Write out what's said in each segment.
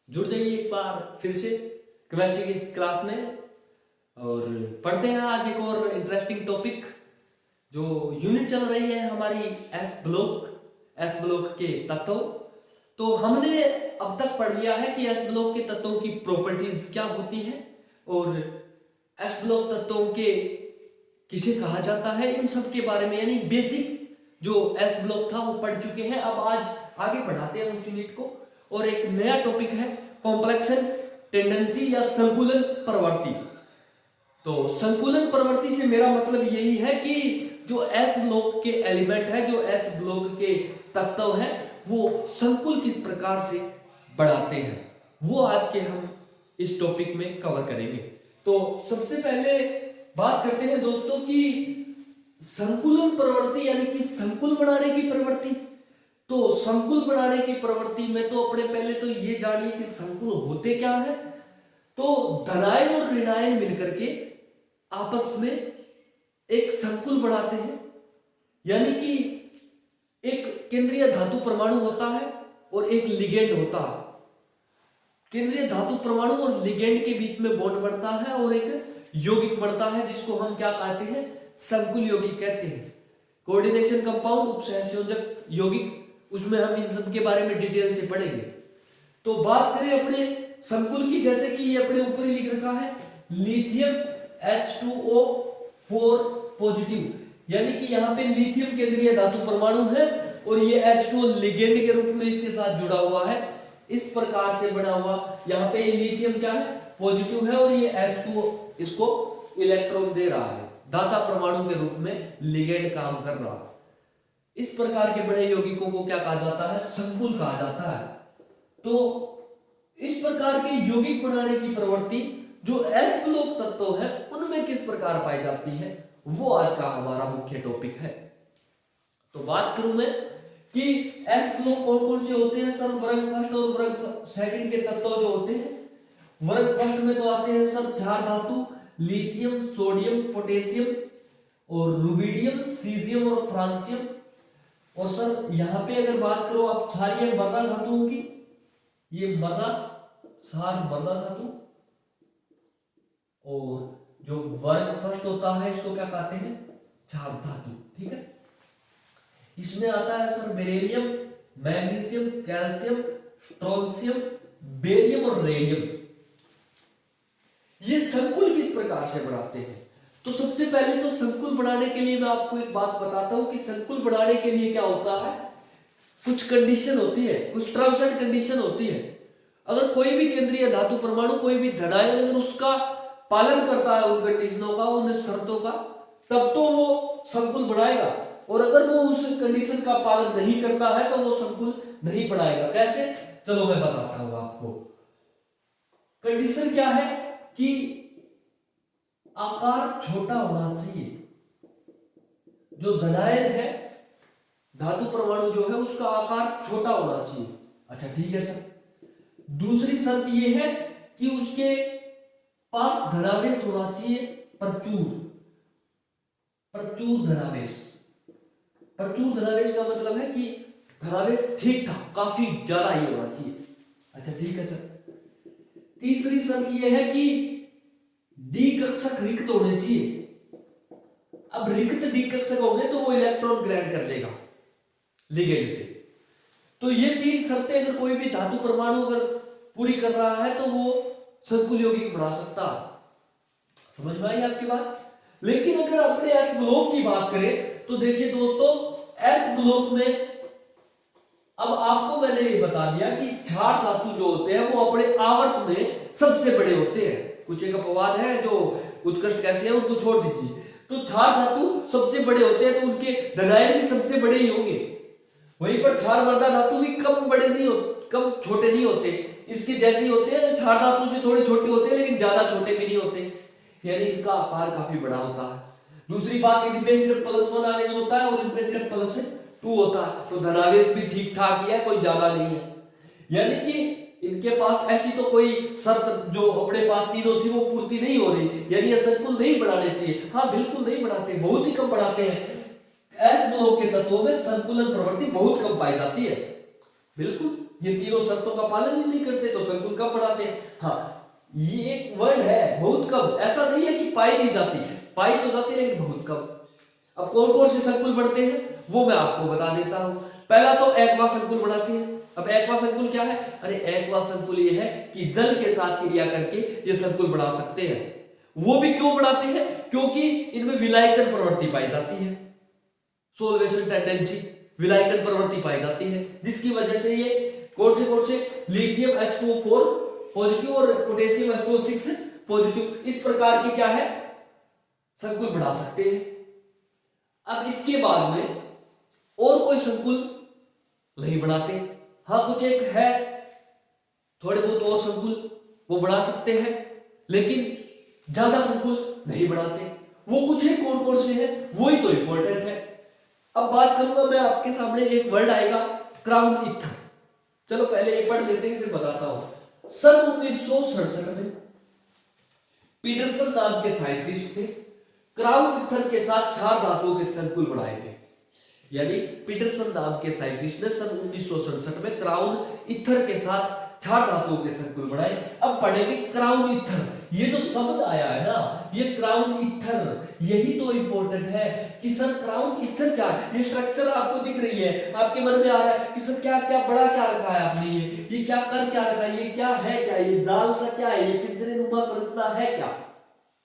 जुड़ जाइए एक बार फिर से केमिस्ट्री की इस क्लास में और पढ़ते हैं आज एक और इंटरेस्टिंग टॉपिक। जो यूनिट चल रही है हमारी एस ब्लॉक के तत्व। तो हमने अब तक पढ़ लिया है कि एस ब्लॉक के तत्वों की प्रॉपर्टीज क्या होती है और एस ब्लॉक तत्वों के किसे कहा जाता है, इन सब के बारे में, यानी बेसिक जो एस ब्लॉक था वो पढ़ चुके हैं। अब आज आगे बढ़ाते हैं उस यूनिट को और एक नया टॉपिक है कॉम्प्लेक्शन टेंडेंसी या संकुलन प्रवृत्ति। तो संकुलन प्रवृत्ति से मेरा मतलब यही है कि जो एस ब्लॉक के एलिमेंट है, जो एस ब्लॉक के तत्व हैं, वो संकुल किस प्रकार से बढ़ाते हैं, वो आज के हम इस टॉपिक में कवर करेंगे। तो सबसे पहले बात करते हैं दोस्तों कि संकुलन प्रवृत्ति यानी कि संकुल बनाने की प्रवृत्ति। तो संकुल बनाने की प्रवृत्ति में तो अपने पहले तो ये जानिए कि संकुल होते क्या है। तो धनायन और ऋणायन मिलकर के आपस में एक संकुल बनाते हैं, यानी कि एक केंद्रीय धातु परमाणु होता है और एक लिगेंड होता है। केंद्रीय धातु परमाणु और लिगेंड के बीच में बॉन्ड बनता है और एक यौगिक बनता है जिसको हम क्या कहते हैं, संकुल यौगिक कहते हैं। कोऑर्डिनेशन कंपाउंड, उपसहसंयोजक यौगिक, उसमें हम इन सब के बारे में डिटेल से पढ़ेंगे। तो बात करें अपने संकुल की, जैसे कि ये अपने ऊपर ही लिख रखा है लिथियम H2O4 पॉजिटिव, यानी कि यहाँ पे लिथियम केंद्रीय धातु परमाणु है और ये H2O लिगेंड के रूप में इसके साथ जुड़ा हुआ है, इस प्रकार से बना हुआ। यहाँ पे लिथियम क्या है, पॉजिटिव है और ये H2O इसको इलेक्ट्रॉन दे रहा है, दाता परमाणु के रूप में लिगेंड काम कर रहा है। इस प्रकार के बड़े यौगिकों को क्या कहा जाता है, संकुल कहा जाता है। तो इस प्रकार के यौगिक बनाने की प्रवृत्ति जो एस ब्लॉक तत्व है उनमें किस प्रकार पाई जाती है, वो आज का हमारा मुख्य टॉपिक है। तो बात करूं मैं कि एस ब्लॉक कौन कौन से होते हैं सर। वर्ग फर्स्ट और वर्ग सेकंड के तत्व जो होते हैं, वर्ग फर्स्ट में तो आते हैं सर क्षार धातु, लिथियम, सोडियम, पोटेशियम और रुबिडियम, सीजियम और फ्रांसियम। और सर यहाँ पे अगर बात करो आप क्षारीय मृदा धातुओं की, ये मृदा, क्षार मृदा धातु, और जो वर्ग फर्स्ट होता है इसको क्या कहते हैं, क्षार धातु। ठीक है, इसमें आता है sir beryllium, magnesium, calcium, strontium, barium और रेडियम। ये संकुल किस प्रकार से बनाते हैं, तो सबसे पहले तो संकुल बनाने के लिए मैं आपको एक बात बताता हूं कि संकुल बनाने के लिए क्या होता है, कुछ कंडीशन होती है, कुछ टर्म्स एंड कंडीशन होती है। अगर कोई भी केंद्रीय धातु परमाणु, कोई भी धनायन अगर उसका पालन करता है उन कंडीशनों का, उन शर्तों का, तब तो वो संकुल बनाएगा। और अगर वो उस कंडीशन का पालन नहीं करता है तो वो संकुल नहीं बनाएगा। कैसे, चलो मैं बताता हूं आपको। कंडीशन क्या है कि आकार छोटा होना चाहिए। जो धनायन है, धातु परमाणु जो है, उसका आकार छोटा होना चाहिए। अच्छा ठीक है सर। दूसरी शर्त यह है कि उसके पास धनावेश होना चाहिए प्रचुर, प्रचुर धनावेश। प्रचुर धनावेश का मतलब है कि धनावेश ठीक ठाक, काफी ज्यादा ही होना चाहिए। अच्छा ठीक है सर। तीसरी शर्त यह है कि डी कक्षक रिक्त होने चाहिए। अब रिक्त डी कक्षक होंगे तो वो इलेक्ट्रॉन ग्रहण कर लेगा लिगेंड से। तो ये तीन शर्तें अगर कोई भी धातु परमाणु अगर पूरी कर रहा है तो वो संकुल यौगिक बना सकता है। समझ में आई आपकी बात। लेकिन अगर अपने एस ब्लॉक की बात करें तो देखिए दोस्तों, एस ब्लॉक में अब आपको मैंने ये बता दिया कि क्षार धातु जो होते हैं वो अपने आवर्त में सबसे बड़े होते हैं। कुछ एक अपवाद है जो उत्कृष्ट कैसे है उनको छोड़ दीजिए। तो क्षार धातु सबसे बड़े होते हैं तो उनके धनायन भी सबसे बड़े ही होंगे। वहीं पर क्षार मृदा धातु भी कम बड़े नहीं होते, कम छोटे नहीं होते, इसके जैसे ही होते हैं। क्षार धातु से थोड़े छोटे होते हैं लेकिन ज्यादा छोटे भी नहीं होते, यानी इनका आकार काफी बड़ा होता है। दूसरी बात, इनपे सिर्फ +1 आवेश होता है और इनपे सिर्फ +2 होता है, तो धनावेश भी ठीक ठाक ही है, कोई ज्यादा नहीं है। यानी कि इनके पास ऐसी तो कोई शर्त जो अपने पास तीनों थी वो पूर्ति नहीं हो रही, यानी ये संकुल नहीं बनाने चाहिए। हाँ बिल्कुल नहीं बनाते, बहुत ही कम बनाते हैं। एस ब्लॉक के तत्वों में संकुलन प्रवृत्ति बहुत कम पाई जाती है, बिल्कुल ये तीनों शर्तों का पालन ही नहीं करते तो संकुल कब बढ़ाते हैं। हाँ, ये एक वर्ड है, बहुत कम, ऐसा नहीं है कि पाई नहीं जाती, पाई तो जाती है लेकिन बहुत कम। अब कौन कौन से संकुल बढ़ते हैं वो मैं आपको बता देता हूं। पहला तो एक्वा संकुल बढ़ाते हैं। अब एक्वा संकुल क्या है? अरे एक्वा संकुल ये है कि जल के साथ क्रिया करके ये संकुल बढ़ा सकते हैं। वो भी क्यों बढ़ाते हैं? क्योंकि इनमें विलायकन प्रवृत्ति पाई जाती है, सोल्वेशन टेंडेंसी, विलायकन प्रवृत्ति पाई जाती है, जिसकी वजह से ये कौन से लिथियम H2O4 पॉजिटिव और पोटेशियम H2O6 पॉजिटिव, इस प्रकार के क्या है संकुल बढ़ा सकते हैं। अब इसके बाद में और कोई संकुल नहीं बढ़ाते। हाँ, कुछ एक है, थोड़े बहुत और संकुल वो बढ़ा सकते हैं, लेकिन ज्यादा संकुल नहीं बढ़ाते। वो कुछ है, कौन कौन से हैं वही तो इंपॉर्टेंट है। अब बात करूंगा मैं, आपके सामने एक वर्ड आएगा क्राउन इथर। चलो पहले एक पढ़ लेते हैं फिर बताता हूं। सन 1967 में पीटरसन नाम के साइंटिस्ट ने क्राउन इथर के साथ क्षार धातुओं के संकुल बढ़ाए थे। यानी पीटरसन नाम के साइंटिस्ट ने सन 1967 में क्राउन इथर के साथ क्षार धातुओं के संकुल बढ़ाए। अब पढ़ेंगे क्राउन इथर, ये जो शब्द आया है ना, ये क्राउन इथर, यही तो इंपॉर्टेंट है कि सर क्राउन इथर क्या है। ये स्ट्रक्चर आपको दिख रही है, आपके मन में आ रहा है कि सर क्या क्या बड़ा क्या रखा है आपने, ये क्या कर क्या रखा है, ये क्या है, क्या ये जाल सा क्या है, ये पिंजरे नुमा संरचना है क्या,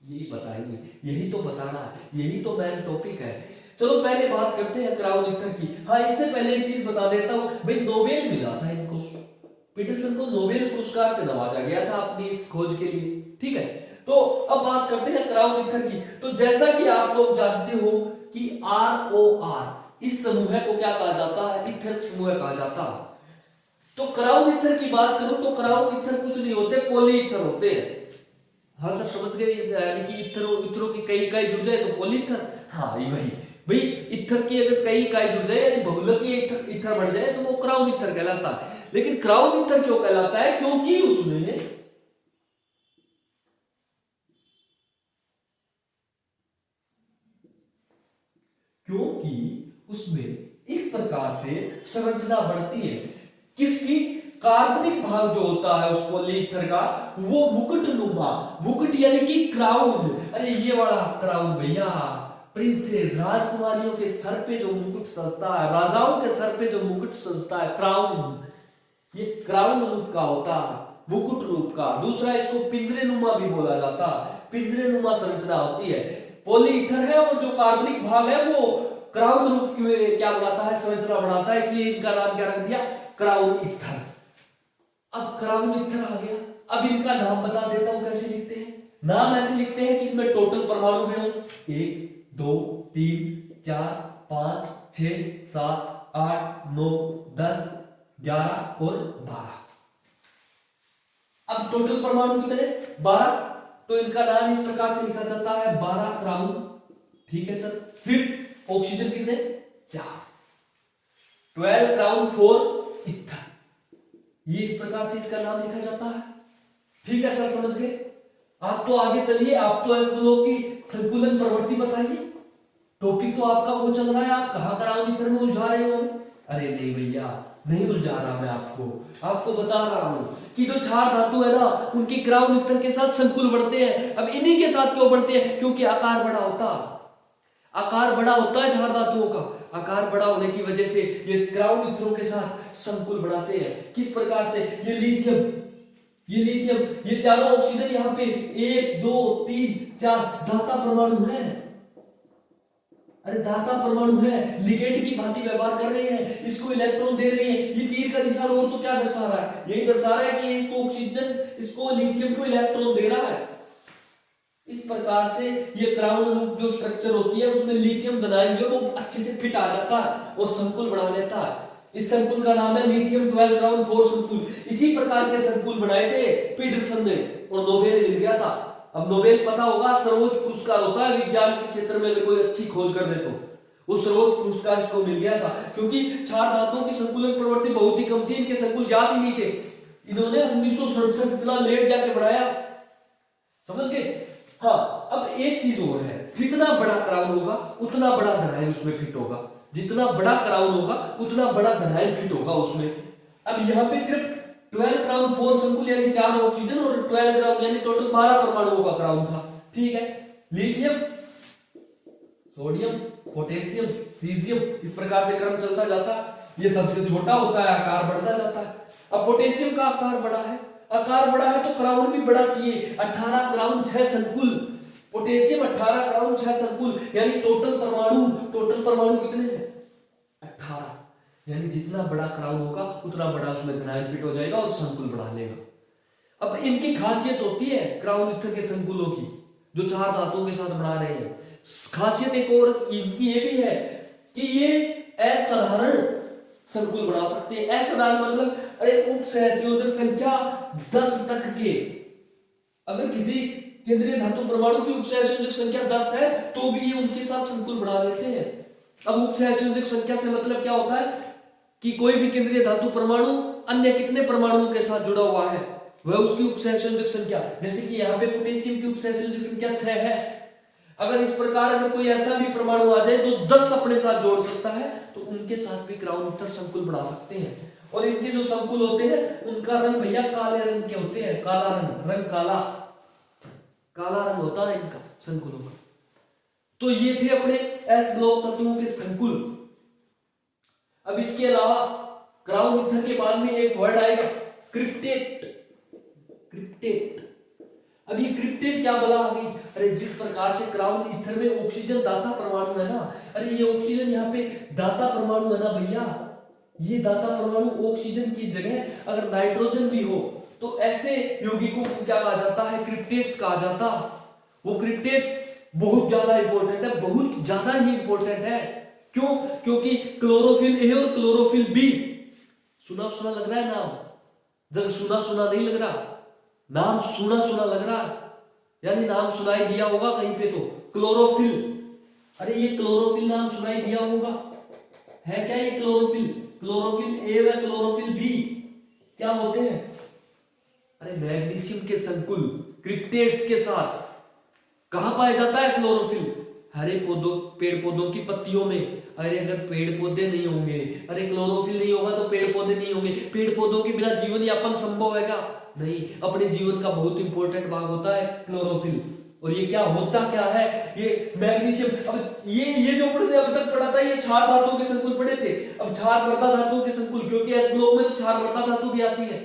यही बताएंगे, यही तो बताना है, यही तो मेन टॉपिक है। चलो पहले बात करते हैं क्राउन इथर की। हाँ, इससे पहले एक चीज बता देता हूं भाई, नोबेल मिला था इनको, पीटरसन को नोबेल पुरस्कार से नवाजा गया था अपनी इस खोज के लिए, ठीक है। तो अब बात करते हैं क्राउन इथर की। तो जैसा कि आप लोग जानते हो कि ROR इस समूह को क्या कहा जाता है, इथर समूह कहा जाता है। तो क्राउन इथर की बात करूं तो क्राउन इथर कुछ नहीं होते, पॉली इथर होते हैं। हाँ सर समझ गए, यानी कि इथरों की कई इकाई जुड़ जाए तो पॉली इथर। हाँ वही भाई, इथर की अगर कई इकाई जुड़ जाए यानी बहुलकीय इथर बढ़ जाए तो वो क्राउन इथर कहलाता है। लेकिन क्राउन इथर क्यों कहलाता है? क्योंकि उसमें इस प्रकार से संरचना बढ़ती है। किसकी? कार्बनिक भाग जो होता है उस पॉलीइथर का, वो मुकुटनुमा, मुकुट यानी कि क्राउन। अरे ये वाला क्राउन भैया, प्रिंसेस राजकुमारियों के सर पे जो मुकुट सजता है, राजाओं के सर पे जो मुकुट सजता है, क्राउन, ये क्राउन रूप का होता है, मुकुट रूप का। दूसरा इसको पिंजरेनुमा भी बोला जाता है, पिंजरेनुमा संरचना होती है। पॉलीइथर है और जो कार्बनिक भाग है वो क्राउन रूप में क्या बनाता है, संरचना बनाता है, इसलिए इनका नाम क्या रख दिया, क्राउन इथर। अब क्राउन इथर आ गया, अब इनका नाम बता देता हूं कैसे लिखते हैं। नाम ऐसे लिखते हैं कि इसमें टोटल परमाणु भी हो 1 2 3 4 5 6 7 8 9 10 11 और 12। अब टोटल परमाणु कितने? 12। तो इनका नाम इस प्रकार से लिखा जाता है 12 क्राउन, ठीक है सर। फिर ऑक्सीजन कितने? 4, 12 क्राउन 4 इथर, ये इस प्रकार से इसका नाम लिखा जाता है, ठीक है सर समझ गए। आप तो आगे चलिए, आप तो एस ब्लॉक की संकुलन प्रवृत्ति बताइए, टॉपिक तो आपका वो चल रहा है, आप कहां क्राउन इथर में उलझा रहे हो? अरे नहीं भैया, नहीं उलझा रहा मैं आपको बता रहा हूं कि जो क्षार धातु है ना, उनकी क्राउन इथर के साथ संकुल बढ़ते हैं। अब इन्हीं के साथ क्यों बढ़ते हैं? क्योंकि आकार बड़ा होता है, आकार बड़ा होता है क्षार धातुओं का, आकार बड़ा होने की वजह से ये क्राउन इथरों के साथ संकुल बढ़ाते हैं। किस प्रकार से? ये लिथियम, ये चारों ऑक्सीजन यहाँ पे 1 2 3 4 दाता परमाणु है। अरे दाता परमाणु है, लिगेंड की भांति व्यवहार कर रहे हैं, इसको इलेक्ट्रॉन दे रहे हैं। ये तीर का निशान और तो क्या दर्शा रहा है? यही दर्शा रहा है कि इसको ऑक्सीजन, इसको लिथियम को इलेक्ट्रॉन दे रहा है। इस प्रकार से ये क्राउन रूप जो स्ट्रक्चर होती है उसमें लिथियम धनायन जो वो अच्छे से फिट आ जाता है और संकुल बना लेता है। इस संकुल का नाम है लिथियम 12 क्राउन 4 संकुल। इसी प्रकार के संकुल बनाए थे पीटरसन ने और नोबेल मिल गया था। अब नोबेल पता होगा सर्वोच्च पुरस्कार होता है विज्ञान के क्षेत्र में, अगर कोई अच्छी खोज कर दे तो वो सर्वोच्च पुरस्कार इसको मिल गया था, क्योंकि क्षार धातुओं की संकुलन प्रवृत्ति बहुत ही कम थी, इनके संकुल ज्ञात ही नहीं थे। इन्होंने 1967 इतना लेट जाके बढ़ाया, समझ गए। हाँ, अब एक चीज और है, जितना बड़ा क्राउन होगा उतना बड़ा धनायन उसमें फिट होगा, जितना बड़ा क्राउन होगा उतना बड़ा धनायन फिट होगा उसमें। अब यहाँ पे सिर्फ 12 क्राउन 4 संकुल यानी 4 ऑक्सीजन और 12 क्राउन यानी टोटल 12 परमाणुओं का क्राउन था। ठीक है, लिथियम, सोडियम, पोटेशियम, सीजियम, इस प्रकार से क्रम चलता जाता है। ये सबसे छोटा होता है, आकार बढ़ता जाता है। अब पोटेशियम का आकार बड़ा है, आकार बड़ा है तो क्राउन भी बड़ा चाहिए। 18 क्राउन 6 संकुल, पोटेशियम 18 क्राउन 6 संकुल यानी टोटल परमाणु कितने हैं? 18। यानी जितना बड़ा क्राउन होगा उतना बड़ा उसमें धनायन फिट हो जाएगा और संकुल बढ़ा लेगा। अब इनकी खासियत होती है क्राउन ईथर के संकुलों की, जो 4 धातुओं के साथ बना रहे हैं। खासियत एक और इनकी ये भी है कि ये असाधारण संकुल बना सकते हैं। असाधारण मतलब अरे उप सहसंयोजक संख्या 10 तक के, अगर किसी केंद्रीय धातु परमाणु की उप सहसंयोजक संख्या 10 है तो भी ये उनके साथ संकुल बना देते हैं। अब उप सहसंयोजक संख्या से मतलब क्या होता है कि कोई भी केंद्रीय धातु परमाणु अन्य कितने परमाणुओं के साथ जुड़ा हुआ है वह उसकी उप सहसंयोजक संख्या। जैसे कि यहाँ पे पोटेशियम की उप सहसंयोजक संख्या 6 है। अगर इस प्रकार अगर कोई ऐसा भी परमाणु आ जाए तो 10 अपने साथ जोड़ सकता है तो उनके साथ भी क्राउन ईथर संकुल बना सकते हैं। और इनके जो संकुल होते हैं उनका रंग भैया काले रंग के होते हैं, काला रंग काला रंग होता है इनका संकुलों का। तो ये थे अपने एस ब्लॉक तत्वों के संकुल। अब इसके अलावा क्राउन ईथर के बाद में एक वर्ड आएगा क्रिप्टेट। अब ये क्रिप्टेट क्या बोला अभी? अरे जिस प्रकार से क्राउन ईथर में ऑक्सीजन दाता परमाणु है ना, अरे ये ऑक्सीजन यहाँ पे दाता परमाणु है ना भैया, ये दाता परमाणु ऑक्सीजन की जगह अगर नाइट्रोजन भी हो तो ऐसे यौगिकों को क्या कहा जाता है? क्रिप्टेट्स कहा जाता। वो क्रिप्टेट्स बहुत ज्यादा इंपॉर्टेंट है, बहुत ज्यादा ही इंपॉर्टेंट है। क्यों? क्योंकि क्लोरोफिल ए और क्लोरोफिल बी, सुना सुना लग रहा है नाम, जब सुना सुना नहीं लग रहा, नाम सुना सुना लग रहा, यानी नाम सुनाई दिया होगा कहीं पे तो क्लोरोफिल। अरे ये क्लोरोफिल नाम सुनाई दिया होगा, है क्या ये क्लोरोफिल? क्लोरोफिल ए व क्लोरोफिल बी क्या होते हैं? अरे मैग्नीशियम के संकुल क्रिप्टेट्स के साथ। कहां पाया जाता है क्लोरोफिल? हरे पौधों, पेड़ पौधों की पत्तियों में। अरे अगर पेड़ पौधे नहीं होंगे, अरे क्लोरोफिल नहीं होगा तो पेड़ पौधे नहीं होंगे। पेड़ पौधों के बिना जीवन यापन संभव है क्या? नहीं। अपने जीवन का बहुत इंपॉर्टेंट भाग होता है क्लोरोफिल। और ये क्या होता क्या है? ये मैग्नीशियम। अब ये जो अपने अब तक पढ़ा था ये क्षार धातुओं के संकुल पढ़े थे। अब क्षार वर्धा धातुओं के संकुल, क्योंकि एस ब्लॉक में तो क्षार वर्धा धातु भी आती है,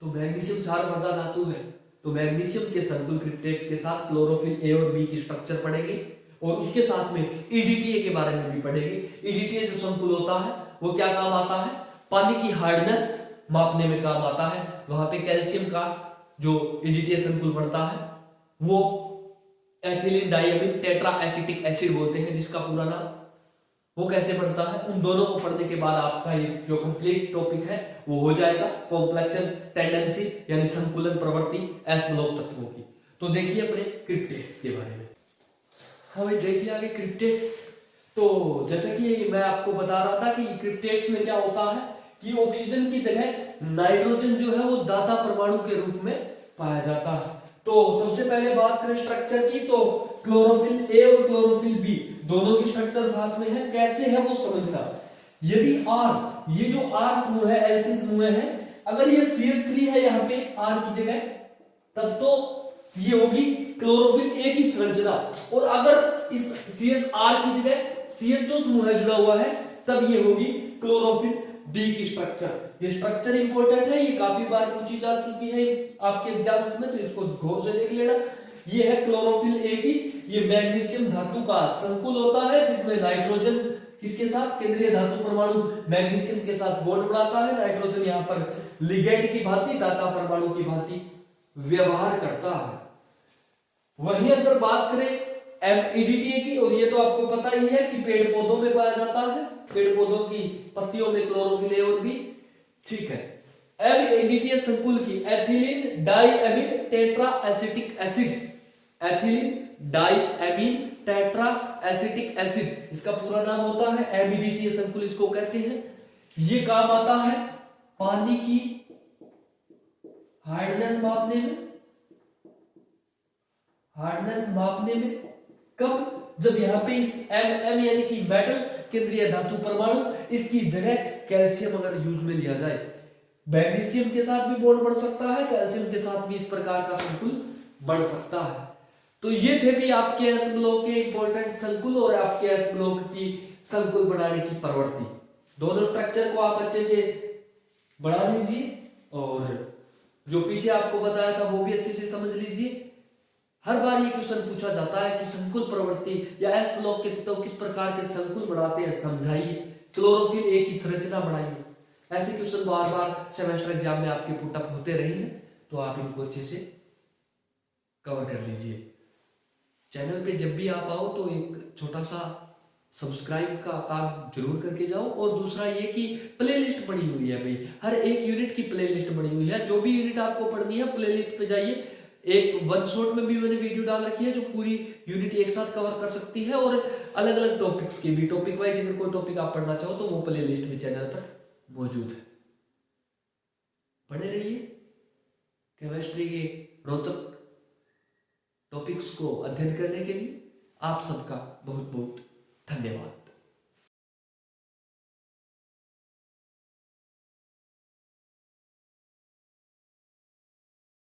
तो मैग्नीशियम क्षार वर्धा धातु है। तो मैग्नीशियम के संकुल क्रिप्टेट्स के साथ क्लोरोफिल ए और बी की स्ट्रक्चर पढ़ेंगे और उसके साथ में ईडीटीए के बारे में भी पढ़ेंगे। ईडीटीए जो संकुल होता है वो क्या काम आता है? पानी की हार्डनेस मापने में काम आता है। वहां पे कैल्शियम का जो ईडीटीए संकुल बनता है वो एथिलीन डाइअमीन टेट्रा एसिटिक एसिड बोलते हैं जिसका पूरा नाम। वो कैसे बनता है? उन दोनों को पढ़ने के बाद आपका ये जो कंप्लीट टॉपिक है वो हो जाएगा, कॉम्प्लेक्शन टेंडेंसी यानी संकुलन प्रवृत्ति एस ब्लॉक तत्वों की। तो देखिए अपने क्रिप्टेट्स के बारे में। हाँ भाई देखिए आगे क्रिप्टेट्स। तो जैसे कि मैं आपको बता रहा था कि क्रिप्टेट्स में क्या होता है कि ऑक्सीजन की जगह नाइट्रोजन जो है वो दाता परमाणु के रूप में पाया जाता है। तो सबसे पहले बात करें स्ट्रक्चर की, तो क्लोरोफिल ए और क्लोरोफिल बी दोनों की स्ट्रक्चर साथ में है। कैसे है वो समझना। यदि R, ये जो R समूह है, एल्किन समूह है, अगर ये CH3 है यहाँ पे R की जगह, तब तो ये होगी क्लोरोफिल ए की संरचना। और अगर इस CHR की जगह CH जो समूह है जुड़ा हुआ है तब ये होगी क्लोरोफिल बी की स्ट्रक्चर। ये स्ट्रक्चर इंपॉर्टेंट है, ये काफी बार पूछी जा चुकी है आपके एग्जाम्स में, तो इसको गौर से देख लेना। ये है क्लोरोफिल ए की, ये मैग्नीशियम धातु का संकुल होता है जिसमें नाइट्रोजन किसके साथ? केंद्रीय धातु परमाणु मैग्नीशियम के साथ बॉन्ड बनाता है। नाइट्रोजन यहाँ पर लिगेंड की भांति, दाता परमाणु की भांति व्यवहार करता है। वहीं अगर बात करें एमईडीटीए की, और ये तो आपको पता ही है कि पेड़ पौधों में पाया जाता है, पेड़ पौधों की पत्तियों में क्लोरोफिल ए और बी। ठीक है। एमईडीटीए संकुल की ethylene diamine tetra acetic acid, ethylene diamine tetra acetic acid इसका पूरा नाम होता है। एमईडीटीए संकुल इसको कहते हैं। ये काम आता है पानी की हार्डनेस मापने में, हार्डनेस मापने में। कब? जब यहाँ पे इस एम यानी कि मेटल केंद्रीय धातु परमाणु, इसकी जगह कैल्शियम अगर यूज में लिया जाए, मैग्नीशियम के साथ भी बॉन्ड बढ़ सकता है, कैल्शियम के साथ भी इस प्रकार का संकुल बढ़ सकता है। तो ये थे भी आपके एस ब्लॉक के इंपॉर्टेंट संकुल और आपके एस ब्लॉक की संकुल बनाने की प्रवृत्ति। दोनों स्ट्रक्चर को आप अच्छे से बढ़ा लीजिए और जो पीछे आपको बताया था वो भी अच्छे से समझ लीजिए। हर बार ये क्वेश्चन पूछा जाता है कि संकुल प्रवृत्ति या एस ब्लॉक के तत्व किस प्रकार के संकुल बनाते हैं, समझाइए। क्लोरोफिल ए की संरचना बढ़ाइए। ऐसे क्वेश्चन बार बार सेमेस्टर एग्जाम में आपके पुटअप होते रहे हैं, तो आप इनको अच्छे से कवर कर लीजिए। चैनल पे जब भी आप आओ तो एक छोटा सा सब्सक्राइब का काम जरूर करके जाओ। और दूसरा ये कि प्लेलिस्ट बनी हुई है भाई, हर एक यूनिट की प्लेलिस्ट बनी हुई है। जो भी यूनिट आपको पढ़नी है प्लेलिस्ट पे जाइए। एक वन शॉट में भी मैंने वीडियो डाल रखी है जो पूरी यूनिट एक साथ कवर कर सकती है, और अलग अलग टॉपिक्स की भी, टॉपिक वाइज अगर कोई टॉपिक आप पढ़ना चाहो तो वो प्लेलिस्ट भी चैनल पर मौजूद है। पढ़े रहिए। केमिस्ट्री के रोचक टॉपिक्स को अध्ययन करने के लिए आप सबका बहुत बहुत धन्यवाद।